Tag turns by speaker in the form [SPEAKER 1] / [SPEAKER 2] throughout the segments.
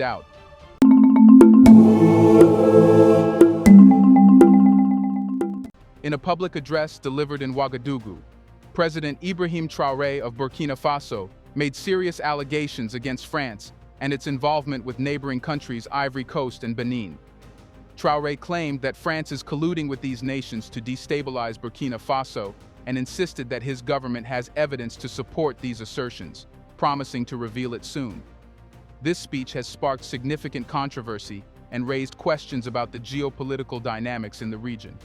[SPEAKER 1] out. In a public address delivered in Ouagadougou, President Ibrahim Traore of Burkina Faso made serious allegations against France and its involvement with neighboring countries Ivory Coast and Benin. Traore claimed that France is colluding with these nations to destabilize Burkina Faso and insisted that his government has evidence to support these assertions, promising to reveal it soon. This speech has sparked significant controversy and raised questions about the geopolitical dynamics in the region.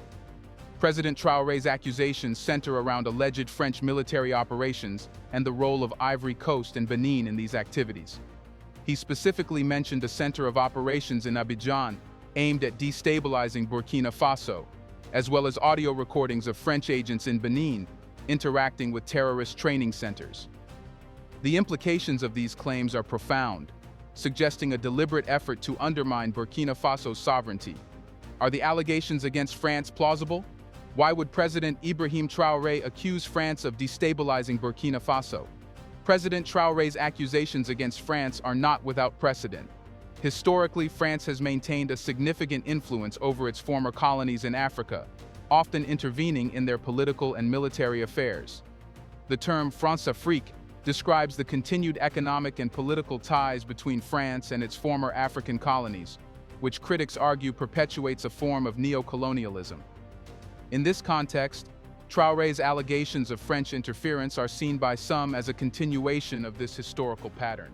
[SPEAKER 1] President Traore's accusations center around alleged French military operations and the role of Ivory Coast and Benin in these activities. He specifically mentioned a center of operations in Abidjan aimed at destabilizing Burkina Faso, as well as audio recordings of French agents in Benin interacting with terrorist training centers. The implications of these claims are profound, suggesting a deliberate effort to undermine Burkina Faso's sovereignty. Are the allegations against France plausible? Why would President Ibrahim Traore accuse France of destabilizing Burkina Faso? President Traore's accusations against France are not without precedent. Historically, France has maintained a significant influence over its former colonies in Africa, often intervening in their political and military affairs. The term France-Afrique describes the continued economic and political ties between France and its former African colonies, which critics argue perpetuates a form of neocolonialism. In this context, Traore's allegations of French interference are seen by some as a continuation of this historical pattern.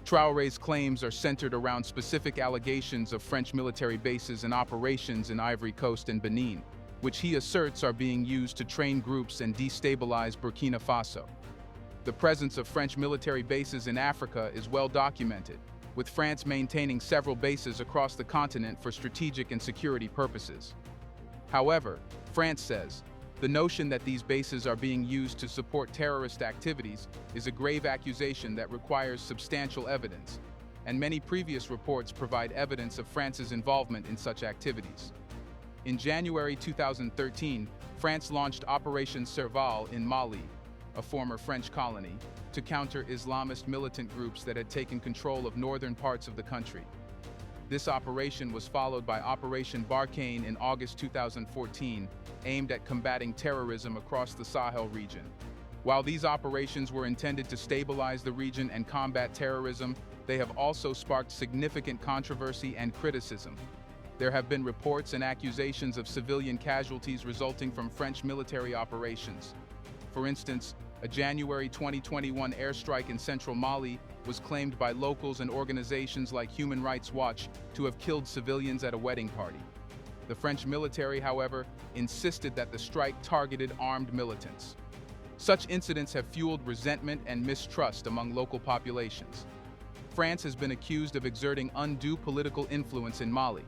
[SPEAKER 1] Traore's claims are centered around specific allegations of French military bases and operations in Ivory Coast and Benin, which he asserts are being used to train groups and destabilize Burkina Faso. The presence of French military bases in Africa is well documented, with France maintaining several bases across the continent for strategic and security purposes. However, France says, the notion that these bases are being used to support terrorist activities is a grave accusation that requires substantial evidence, and many previous reports provide evidence of France's involvement in such activities. In January 2013, France launched Operation Serval in Mali, a former French colony, to counter Islamist militant groups that had taken control of northern parts of the country. This operation was followed by Operation Barkhane in August 2014, aimed at combating terrorism across the Sahel region. While these operations were intended to stabilize the region and combat terrorism, they have also sparked significant controversy and criticism. There have been reports and accusations of civilian casualties resulting from French military operations. For instance, a January 2021 airstrike in central Mali was claimed by locals and organizations like Human Rights Watch to have killed civilians at a wedding party. The French military, however, insisted that the strike targeted armed militants. Such incidents have fueled resentment and mistrust among local populations. France has been accused of exerting undue political influence in Mali.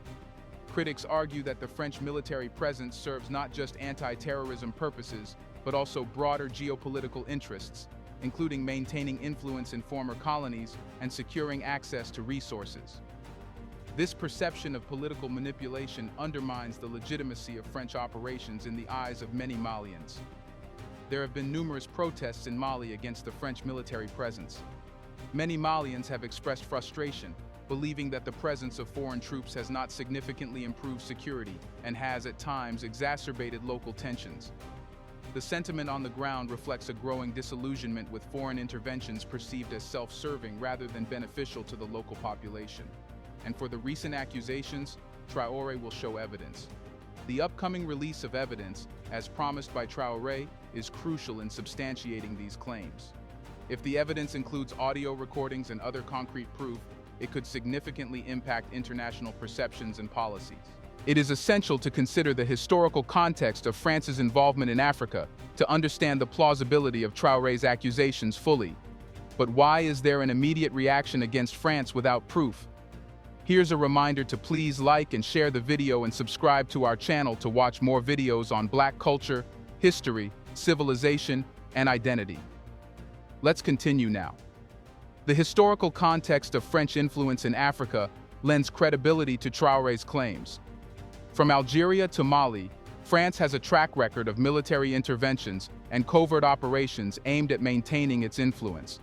[SPEAKER 1] Critics argue that the French military presence serves not just anti-terrorism purposes, but also broader geopolitical interests, including maintaining influence in former colonies and securing access to resources. This perception of political manipulation undermines the legitimacy of French operations in the eyes of many Malians. There have been numerous protests in Mali against the French military presence. Many Malians have expressed frustration, believing that the presence of foreign troops has not significantly improved security and has, at times, exacerbated local tensions. The sentiment on the ground reflects a growing disillusionment with foreign interventions perceived as self-serving rather than beneficial to the local population. And for the recent accusations, Traore will show evidence. The upcoming release of evidence, as promised by Traore, is crucial in substantiating these claims. If the evidence includes audio recordings and other concrete proof, it could significantly impact international perceptions and policies. It is essential to consider the historical context of France's involvement in Africa to understand the plausibility of Traore's accusations fully. But why is there an immediate reaction against France without proof? Here's a reminder to please like and share the video and subscribe to our channel to watch more videos on Black culture, history, civilization, and identity. Let's continue now. The historical context of French influence in Africa lends credibility to Traore's claims. From Algeria to Mali, France has a track record of military interventions and covert operations aimed at maintaining its influence.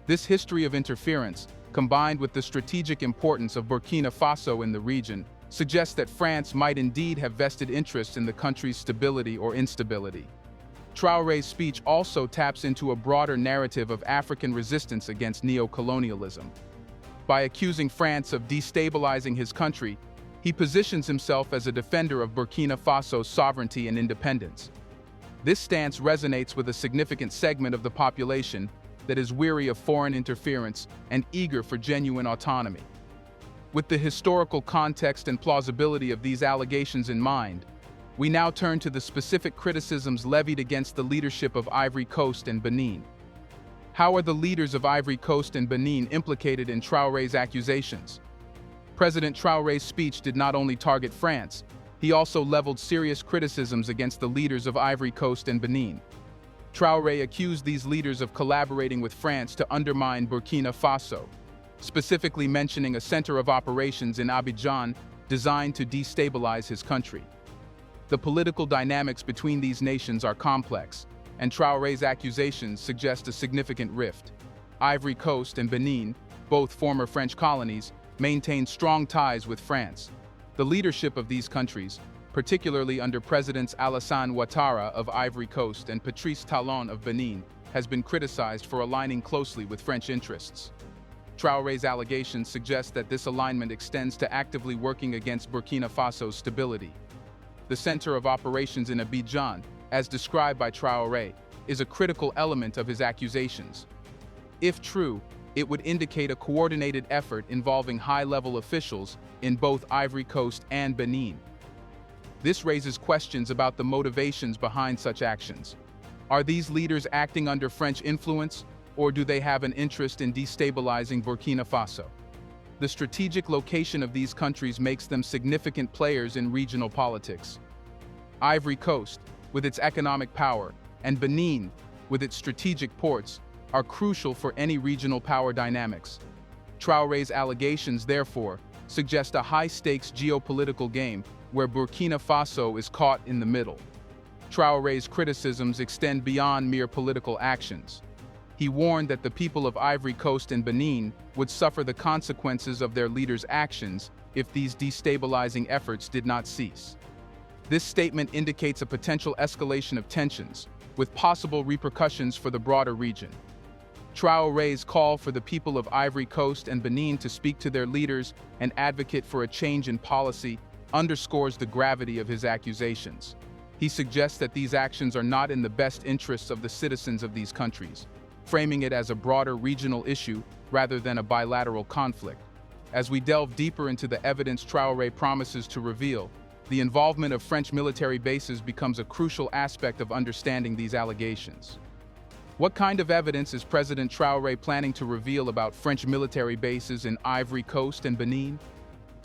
[SPEAKER 1] This history of interference combined with the strategic importance of Burkina Faso in the region, suggests that France might indeed have vested interest in the country's stability or instability. Traore's speech also taps into a broader narrative of African resistance against neo-colonialism. By accusing France of destabilizing his country, he positions himself as a defender of Burkina Faso's sovereignty and independence. This stance resonates with a significant segment of the population that is weary of foreign interference and eager for genuine autonomy. With the historical context and plausibility of these allegations in mind, we now turn to the specific criticisms levied against the leadership of Ivory Coast and Benin. How are the leaders of Ivory Coast and Benin implicated in Traore's accusations? President Traore's speech did not only target France, he also leveled serious criticisms against the leaders of Ivory Coast and Benin. Traore accused these leaders of collaborating with France to undermine Burkina Faso, specifically mentioning a center of operations in Abidjan designed to destabilize his country. The political dynamics between these nations are complex, and Traore's accusations suggest a significant rift. Ivory Coast and Benin, both former French colonies, maintain strong ties with France. The leadership of these countries, particularly under Presidents Alassane Ouattara of Ivory Coast and Patrice Talon of Benin, has been criticized for aligning closely with French interests. Traore's allegations suggest that this alignment extends to actively working against Burkina Faso's stability. The center of operations in Abidjan, as described by Traore, is a critical element of his accusations. If true, it would indicate a coordinated effort involving high-level officials in both Ivory Coast and Benin. This raises questions about the motivations behind such actions. Are these leaders acting under French influence, or do they have an interest in destabilizing Burkina Faso? The strategic location of these countries makes them significant players in regional politics. Ivory Coast, with its economic power, and Benin, with its strategic ports, are crucial for any regional power dynamics. Traore's allegations, therefore, suggest a high-stakes geopolitical game where Burkina Faso is caught in the middle. Traore's criticisms extend beyond mere political actions. He warned that the people of Ivory Coast and Benin would suffer the consequences of their leaders' actions if these destabilizing efforts did not cease. This statement indicates a potential escalation of tensions, with possible repercussions for the broader region. Traore's call for the people of Ivory Coast and Benin to speak to their leaders and advocate for a change in policy underscores the gravity of his accusations. He suggests that these actions are not in the best interests of the citizens of these countries, framing it as a broader regional issue rather than a bilateral conflict. As we delve deeper into the evidence Traore promises to reveal, the involvement of French military bases becomes a crucial aspect of understanding these allegations. What kind of evidence is President Traore planning to reveal about French military bases in Ivory Coast and Benin?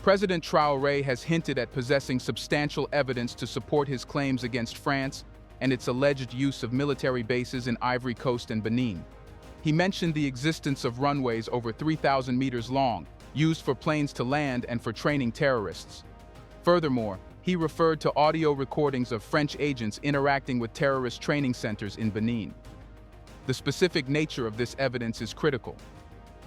[SPEAKER 1] President Traore has hinted at possessing substantial evidence to support his claims against France and its alleged use of military bases in Ivory Coast and Benin. He mentioned the existence of runways over 3,000 meters long, used for planes to land and for training terrorists. Furthermore, he referred to audio recordings of French agents interacting with terrorist training centers in Benin. The specific nature of this evidence is critical.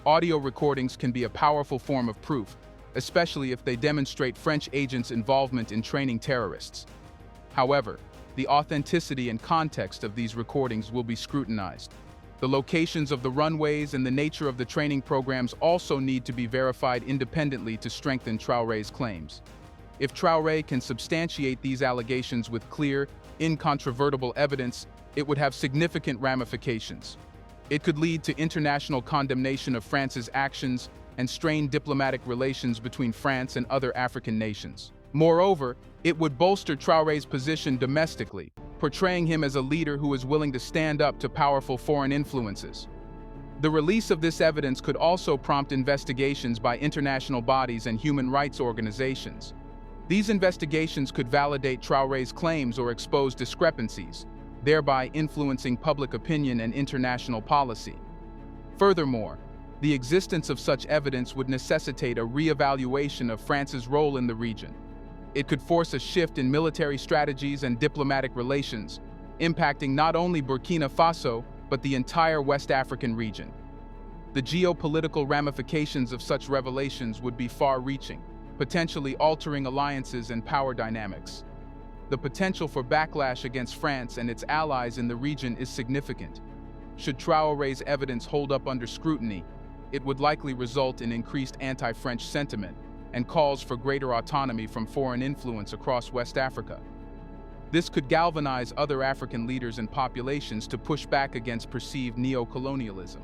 [SPEAKER 1] Audio recordings can be a powerful form of proof, especially if they demonstrate French agents' involvement in training terrorists. However, the authenticity and context of these recordings will be scrutinized. The locations of the runways and the nature of the training programs also need to be verified independently to strengthen Traore's claims. If Traore can substantiate these allegations with clear, incontrovertible evidence, it would have significant ramifications. It could lead to international condemnation of France's actions and strain diplomatic relations between France and other African nations. Moreover, it would bolster Traore's position domestically, portraying him as a leader who is willing to stand up to powerful foreign influences. The release of this evidence could also prompt investigations by international bodies and human rights organizations. These investigations could validate Traore's claims or expose discrepancies, thereby influencing public opinion and international policy. Furthermore, the existence of such evidence would necessitate a re-evaluation of France's role in the region. It could force a shift in military strategies and diplomatic relations, impacting not only Burkina Faso, but the entire West African region. The geopolitical ramifications of such revelations would be far-reaching, potentially altering alliances and power dynamics. The potential for backlash against France and its allies in the region is significant. Should Traore's evidence hold up under scrutiny, it would likely result in increased anti-French sentiment and calls for greater autonomy from foreign influence across West Africa. This could galvanize other African leaders and populations to push back against perceived neo-colonialism.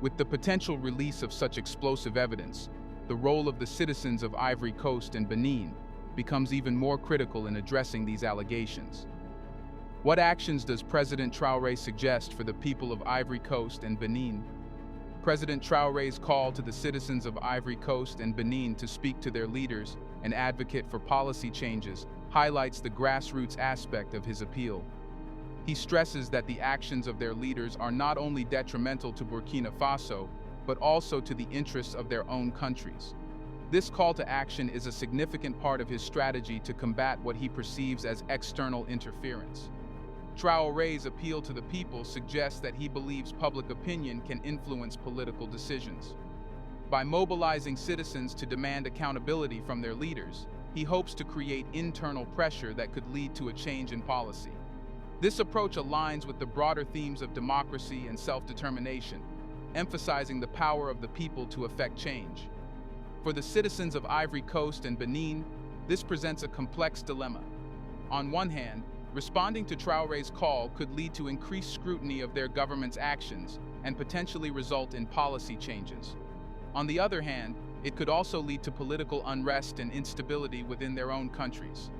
[SPEAKER 1] With the potential release of such explosive evidence, the role of the citizens of Ivory Coast and Benin becomes even more critical in addressing these allegations. What actions does President Traore suggest for the people of Ivory Coast and Benin? President Traore's call to the citizens of Ivory Coast and Benin to speak to their leaders and advocate for policy changes highlights the grassroots aspect of his appeal. He stresses that the actions of their leaders are not only detrimental to Burkina Faso, but also to the interests of their own countries. This call to action is a significant part of his strategy to combat what he perceives as external interference. Traore's appeal to the people suggests that he believes public opinion can influence political decisions. By mobilizing citizens to demand accountability from their leaders, he hopes to create internal pressure that could lead to a change in policy. This approach aligns with the broader themes of democracy and self-determination, emphasizing the power of the people to effect change. For the citizens of Ivory Coast and Benin, this presents a complex dilemma. On one hand, responding to Traore's call could lead to increased scrutiny of their government's actions and potentially result in policy changes. On the other hand, it could also lead to political unrest and instability within their own countries.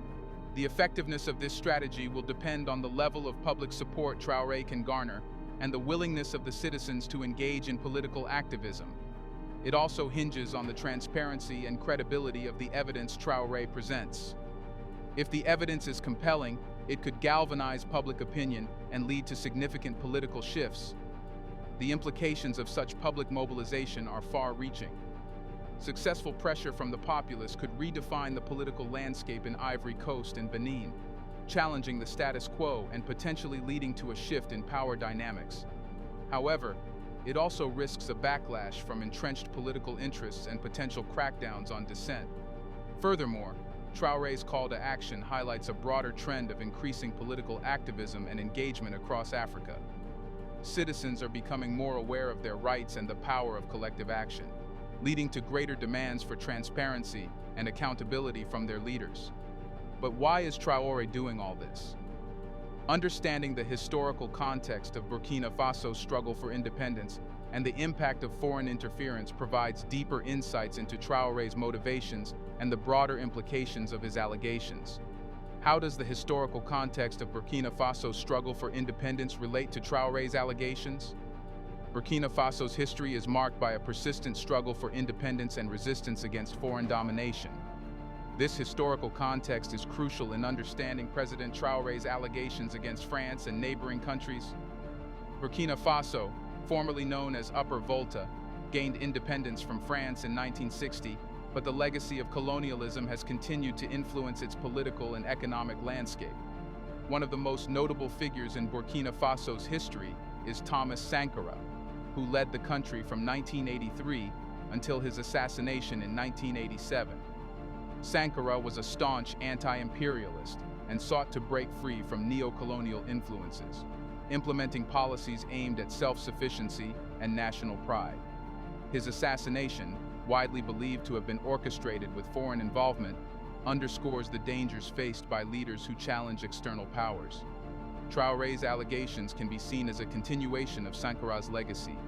[SPEAKER 1] The effectiveness of this strategy will depend on the level of public support Traore can garner and the willingness of the citizens to engage in political activism. It also hinges on the transparency and credibility of the evidence Traore presents. If the evidence is compelling, it could galvanize public opinion and lead to significant political shifts. The implications of such public mobilization are far-reaching. Successful pressure from the populace could redefine the political landscape in Ivory Coast and Benin, challenging the status quo and potentially leading to a shift in power dynamics. However, it also risks a backlash from entrenched political interests and potential crackdowns on dissent. Furthermore, Traore's call to action highlights a broader trend of increasing political activism and engagement across Africa. Citizens are becoming more aware of their rights and the power of collective action, leading to greater demands for transparency and accountability from their leaders. But why is Traore doing all this? Understanding the historical context of Burkina Faso's struggle for independence and the impact of foreign interference provides deeper insights into Traore's motivations and the broader implications of his allegations. How does the historical context of Burkina Faso's struggle for independence relate to Traore's allegations? Burkina Faso's history is marked by a persistent struggle for independence and resistance against foreign domination. This historical context is crucial in understanding President Traore's allegations against France and neighboring countries. Burkina Faso, formerly known as Upper Volta, gained independence from France in 1960, but the legacy of colonialism has continued to influence its political and economic landscape. One of the most notable figures in Burkina Faso's history is Thomas Sankara, who led the country from 1983 until his assassination in 1987. Sankara was a staunch anti-imperialist and sought to break free from neo-colonial influences, implementing policies aimed at self-sufficiency and national pride. His assassination, widely believed to have been orchestrated with foreign involvement, underscores the dangers faced by leaders who challenge external powers. Traore's allegations can be seen as a continuation of Sankara's legacy,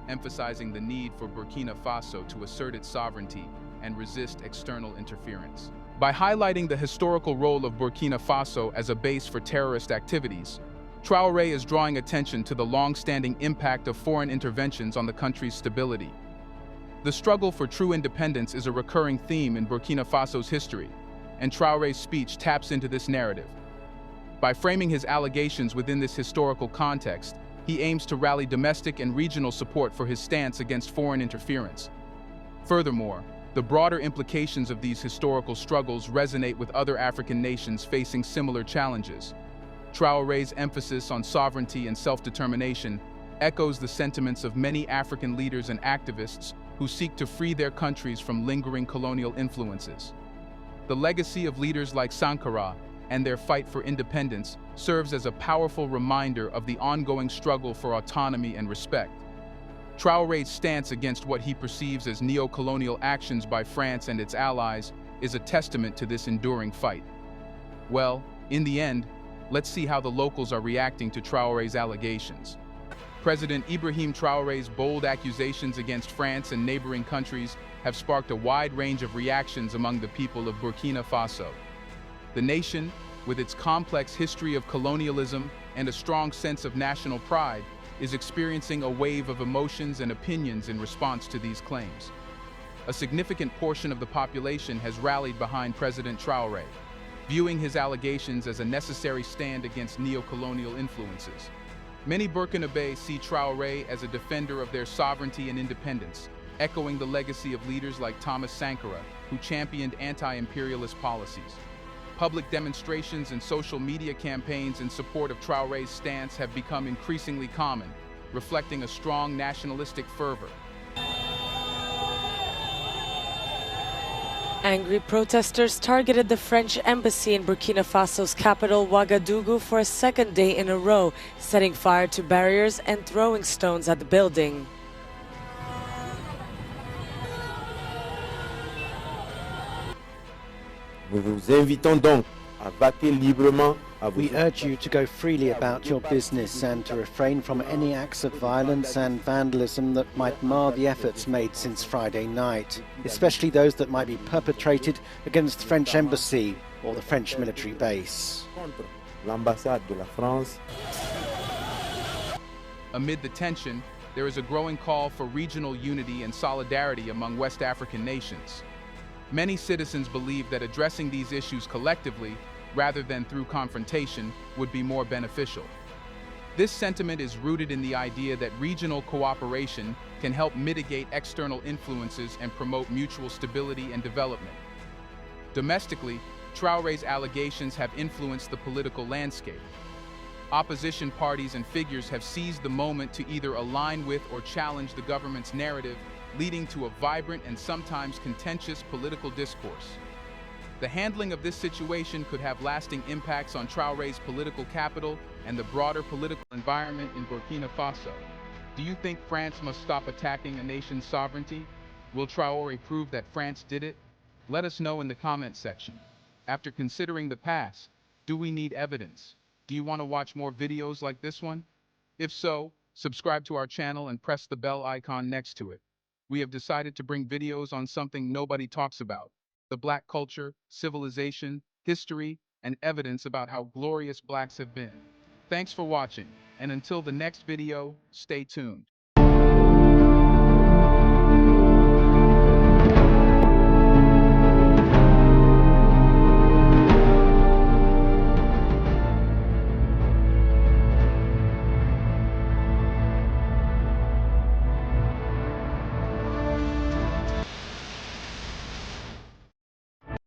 [SPEAKER 1] emphasizing the need for Burkina Faso to assert its sovereignty and resist external interference. By highlighting the historical role of Burkina Faso as a base for terrorist activities, Traore is drawing attention to the long-standing impact of foreign interventions on the country's stability. The struggle for true independence is a recurring theme in Burkina Faso's history, and Traore's speech taps into this narrative. By framing his allegations within this historical context, he aims to rally domestic and regional support for his stance against foreign interference. Furthermore, the broader implications of these historical struggles resonate with other African nations facing similar challenges. Traore's emphasis on sovereignty and self-determination echoes the sentiments of many African leaders and activists who seek to free their countries from lingering colonial influences. The legacy of leaders like Sankara and their fight for independence serves as a powerful reminder of the ongoing struggle for autonomy and respect. Traore's stance against what he perceives as neo-colonial actions by France and its allies is a testament to this enduring fight. Well, in the end, let's see how the locals are reacting to Traore's allegations. President Ibrahim Traore's bold accusations against France and neighboring countries have sparked a wide range of reactions among the people of Burkina Faso. The nation, with its complex history of colonialism and a strong sense of national pride, is experiencing a wave of emotions and opinions in response to these claims. A significant portion of the population has rallied behind President Traore, viewing his allegations as a necessary stand against neo-colonial influences. Many Burkinabés see Traore as a defender of their sovereignty and independence, echoing the legacy of leaders like Thomas Sankara, who championed anti-imperialist policies. Public demonstrations and social media campaigns in support of Traore's stance have become increasingly common, reflecting a strong nationalistic fervor.
[SPEAKER 2] Angry protesters targeted the French embassy in Burkina Faso's capital, Ouagadougou, for a second day in a row, setting fire to barriers and throwing stones at the building.
[SPEAKER 3] Nous vous invitons donc à vaquer librement à vos...
[SPEAKER 4] We urge you to go freely about your business and to refrain from any acts of violence and vandalism that might mar the efforts made since Friday night, especially those that might be perpetrated against the French embassy or the French military base.
[SPEAKER 3] Contre l'ambassade de la France.
[SPEAKER 1] Amid the tension, there is a growing call for regional unity and solidarity among West African nations. Many citizens believe that addressing these issues collectively, rather than through confrontation, would be more beneficial. This sentiment is rooted in the idea that regional cooperation can help mitigate external influences and promote mutual stability and development. Domestically, Traore's allegations have influenced the political landscape. Opposition parties and figures have seized the moment to either align with or challenge the government's narrative, leading to a vibrant and sometimes contentious political discourse. The handling of this situation could have lasting impacts on Traore's political capital and the broader political environment in Burkina Faso. Do you think France must stop attacking a nation's sovereignty? Will Traore prove that France did it? Let us know in the comment section. After considering the past, do we need evidence? Do you want to watch more videos like this one? If so, subscribe to our channel and press the bell icon next to it. We have decided to bring videos on something nobody talks about: the Black culture, civilization, history, and evidence about how glorious Blacks have been. Thanks for watching, and until the next video, stay tuned.